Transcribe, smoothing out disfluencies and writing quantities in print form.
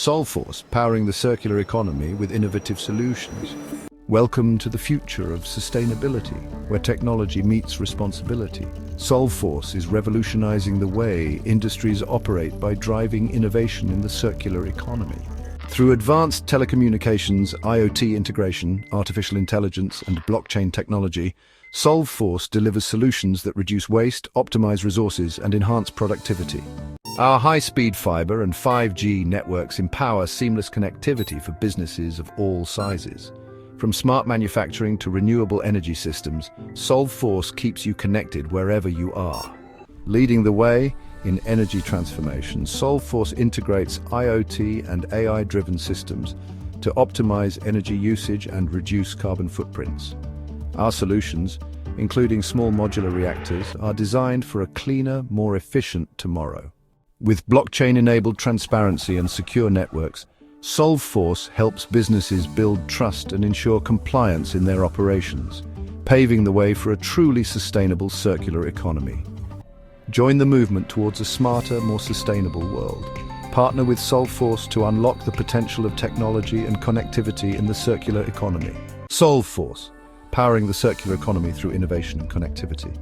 SolveForce, powering the circular economy with innovative solutions. Welcome to the future of sustainability, where technology meets responsibility. SolveForce is revolutionizing the way industries operate by driving innovation in the circular economy. Through advanced telecommunications, IoT integration, artificial intelligence, and blockchain technology, SolveForce delivers solutions that reduce waste, optimize resources, and enhance productivity. Our high-speed fiber and 5G networks empower seamless connectivity for businesses of all sizes. From smart manufacturing to renewable energy systems, SolveForce keeps you connected wherever you are. Leading the way in energy transformation, SolveForce integrates IoT and AI-driven systems to optimize energy usage and reduce carbon footprints. Our solutions, including small modular reactors, are designed for a cleaner, more efficient tomorrow. With blockchain-enabled transparency and secure networks, SolveForce helps businesses build trust and ensure compliance in their operations, paving the way for a truly sustainable circular economy. Join the movement towards a smarter, more sustainable world. Partner with SolveForce to unlock the potential of technology and connectivity in the circular economy. SolveForce, powering the circular economy through innovation and connectivity.